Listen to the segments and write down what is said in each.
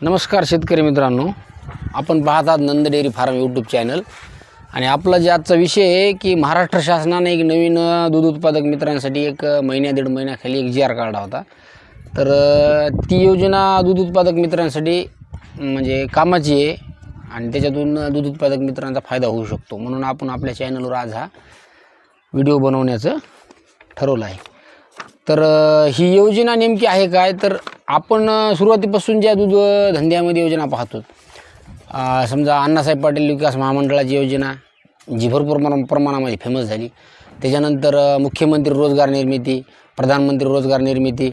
नमस्कार शेतकरी मित्रांनो, आपण पाहत आहात नंद डेअरी फार्म यूट्यूब चॅनल. आणि आपला जे आजचा विषय आहे की महाराष्ट्र शासनाने एक नवीन दूध उत्पादक मित्रांसाठी एक दीड महिन्याखाली एक GR काढला होता. तर ती योजना दूध उत्पादक मित्रांसाठी म्हणजे कामाची आहे आणि त्याच्यातून दूध उत्पादक मित्रांचा फायदा होऊ शकतो. म्हणून आपण आपल्या चॅनलवर आज हा व्हिडिओ बनवण्याचं ठरवलं आहे. तर ही योजना नेमकी आहे काय, तर आपण सुरुवातीपासून ज्या दूध धंद्यामध्ये योजना पाहतो, समजा अण्णासाहेब पाटील विकास महामंडळाची योजना जी भरपूर प्रमाणामध्ये फेमस झाली. त्याच्यानंतर मुख्यमंत्री रोजगार निर्मिती, प्रधानमंत्री रोजगार निर्मिती,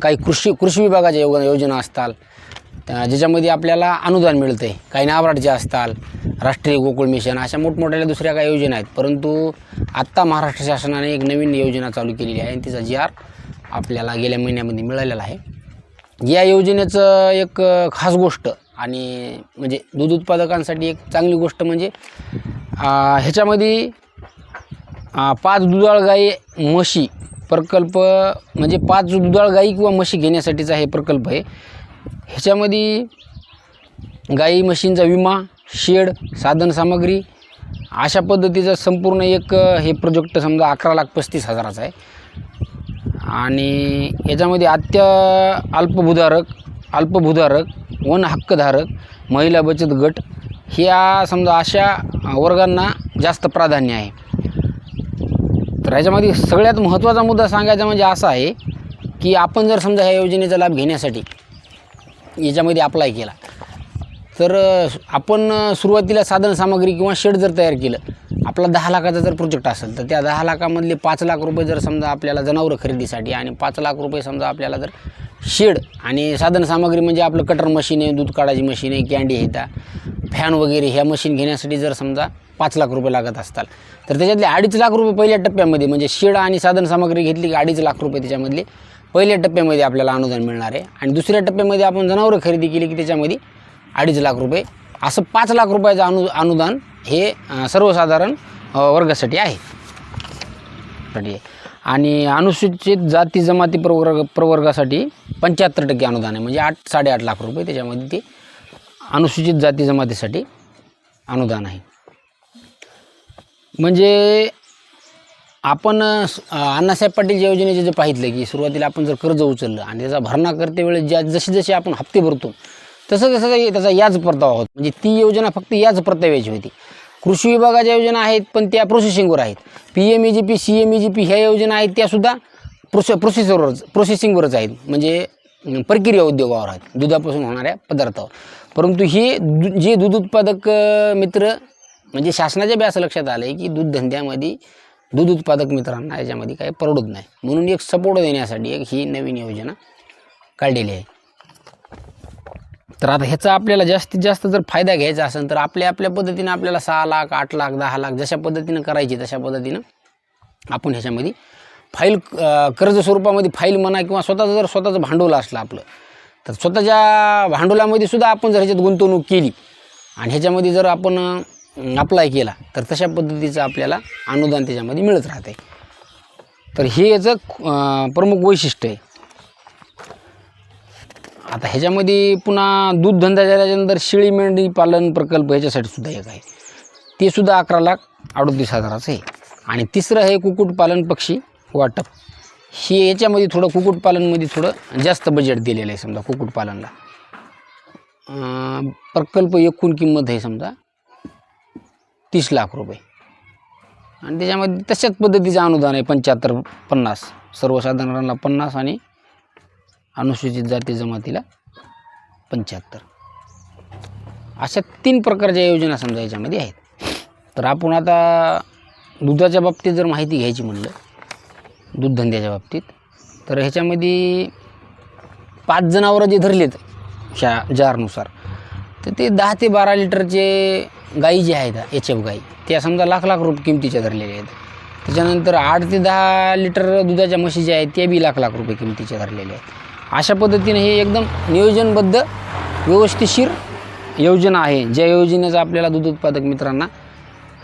काही कृषी विभागाच्या योजना असतात ज्याच्यामध्ये आपल्याला अनुदान मिळते, काही नाबार्डचे असतात, राष्ट्रीय गोकुळ मिशन, अशा मोठमोठ्या दुसऱ्या काही योजना आहेत. परंतु आत्ता महाराष्ट्र शासनाने एक नवीन योजना चालू केलेली आहे आणि तिचा GR आपल्याला गेल्या महिन्यामध्ये मिळालेला आहे. या योजनेचं एक खास गोष्ट आणि म्हणजे दूध उत्पादकांसाठी एक चांगली गोष्ट म्हणजे ह्याच्यामध्ये 5 दुधाळ गाई म्हशी प्रकल्प, म्हणजे 5 दुधाळ गाई किंवा म्हशी घेण्यासाठीचा हे प्रकल्प आहे. ह्याच्यामध्ये गाई म्हशींचा विमा, शेड, साधनसामग्री अशा पद्धतीचं संपूर्ण एक हे प्रोजेक्ट समजा 11,35,000चा आहे. आणि याच्यामध्ये अल्पभूधारक, वन हक्कधारक, महिला बचत गट ह्या समजा अशा वर्गांना जास्त प्राधान्य आहे. तर ह्याच्यामध्ये सगळ्यात महत्त्वाचा मुद्दा सांगायचा म्हणजे असा आहे की आपण जर समजा ह्या योजनेचा लाभ घेण्यासाठी याच्यामध्ये अप्लाय केला तर आपण सुरुवातीला साधनसामग्री किंवा शेड जर तयार केलं, आपला 10 लाखाचा जर प्रोजेक्ट असेल तर त्या 10 लाखामधले 5 लाख रुपये जर समजा आपल्याला जनावरं खरेदीसाठी आणि 5 लाख रुपये समजा आपल्याला जर शेड आणि साधनसामग्री म्हणजे आपलं कटर मशीन आहे, दूध काढायची मशीन आहे, कॅन्डी आहे, फॅन वगैरे ह्या मशीन घेण्यासाठी जर समजा 5 लाख रुपये लागत असतात तर त्याच्यातले 2.5 लाख रुपये पहिल्या टप्प्यामध्ये म्हणजे शेड आणि साधनसामग्री घेतली की 2.5 लाख रुपये त्याच्यामधले पहिल्या टप्प्यामध्ये आपल्याला अनुदान मिळणार आहे. आणि दुसऱ्या टप्प्यामध्ये आपण जनावरं खरेदी केली की त्याच्यामध्ये 2.5 लाख रुपये, असं 5 लाख रुपयाचं अनुदान हे सर्वसाधारण वर्गासाठी आहे. आणि अनुसूचित जाती जमाती प्रवर्गासाठी 75% अनुदान आहे, म्हणजे 8-8.5 लाख रुपये त्याच्यामध्ये ते अनुसूचित जाती जमातीसाठी अनुदान आहे. म्हणजे आपण अण्णासाहेब पाटील योजनेचे जे पाहितलं की सुरुवातीला आपण जर कर्ज उचललं आणि त्याचा भरणा करते वेळेस जसे आपण हप्ते भरतो तसं त्याचा याज परतावा होतो. म्हणजे ती योजना फक्त याज परताव्याची होती. कृषी विभागाच्या योजना आहेत पण त्या प्रोसेसिंगवर आहेत. PMEGP, CMEGP ह्या योजना आहेत त्यासुद्धा प्रोसेसिंगवरच आहेत, म्हणजे प्रक्रिया उद्योगावर आहेत, दुधापासून होणाऱ्या पदार्थावर. परंतु हे जे दूध उत्पादक मित्र म्हणजे शासनाच्या बी असं लक्षात आलं आहे की दूध धंद्यामध्ये दूध उत्पादक मित्रांना याच्यामध्ये काही परवडत नाही, म्हणून एक सपोर्ट देण्यासाठी एक ही नवीन योजना काढलेली आहे. तर आता ह्याचा आपल्याला जास्तीत जास्त जर फायदा घ्यायचा असेल तर आपल्या पद्धतीनं आपल्याला 6 लाख, 8 लाख, 10 लाख जशा पद्धतीनं करायची तशा पद्धतीनं आपण ह्याच्यामध्ये फाईल कर्ज स्वरूपामध्ये फाईल म्हणा किंवा स्वतःचं भांडवल असलं आपलं तर स्वतःच्या भांडवलामध्ये सुद्धा आपण जर ह्याच्यात गुंतवणूक केली आणि ह्याच्यामध्ये जर आपण अप्लाय केला तर तशा पद्धतीचं आपल्याला अनुदान त्याच्यामध्ये मिळत राहते. तर हे याचं प्रमुख वैशिष्ट्य आहे. आता ह्याच्यामध्ये पुन्हा दूध धंदा झाल्यानंतर शेळी मेंढी पालन प्रकल्प ह्याच्यासाठी सुद्धा एक आहे, ते सुद्धा 11,38,000चं आहे. आणि तिसरं आहे कुक्कुटपालन पक्षी वाटप. हे याच्यामध्ये थोडं कुक्कुटपालनमध्ये थोडं जास्त बजेट दिलेलं आहे. समजा कुक्कुटपालनला प्रकल्प एकूण किंमत आहे समजा 30 लाख रुपये आणि त्याच्यामध्ये तशाच पद्धतीचं अनुदान आहे 75-50, सर्वसाधारणांना 50 आणि अनुसूचित जाती जमातीला 75. अशा 3 प्रकारच्या योजना समजा याच्यामध्ये आहेत. तर आपण आता दुधाच्या बाबतीत जर माहिती घ्यायची म्हणलं, दूध धंद्याच्या बाबतीत, तर ह्याच्यामध्ये 5 जनावरं जे धरलेत ह्या GRनुसार तर ते 10 ते 12 लिटरचे गाई जे आहेत HF गाई त्या समजा लाख रुपये किमतीच्या धरलेल्या आहेत. त्याच्यानंतर 8 ते 10 लिटर दुधाच्या म्हशी ज्या आहेत त्या बी लाख रुपये किमतीच्या धरलेल्या आहेत. अशा पद्धतीने हे एकदम नियोजनबद्ध व्यवस्थिशीर योजना आहे, ज्या योजनेचा आपल्याला दूध उत्पादक मित्रांना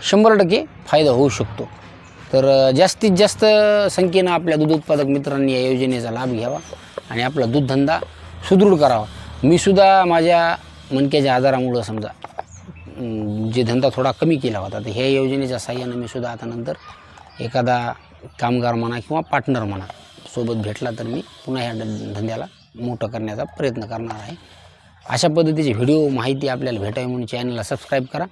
100% फायदा होऊ शकतो. तर जास्तीत जास्त संख्येनं आपल्या दूध उत्पादक मित्रांनी या योजनेचा लाभ घ्यावा आणि आपला दूधधंदा सुदृढ करावा. मीसुद्धा माझ्या मणक्याच्या आजारामुळं समजा जे धंदा थोडा कमी केला होता, तर ह्या योजनेच्या साहाय्यानं मीसुद्धा आता नंतर एखादा कामगार म्हणा किंवा पार्टनर म्हणा सोबत भेटला तर मी पुन्हा ह्या धंद्याला मोठं करण्याचा प्रयत्न करणार आहे. अशा पद्धतीचे व्हिडिओ माहिती आपल्याला भेटावी म्हणून चॅनलला सबस्क्राईब करा.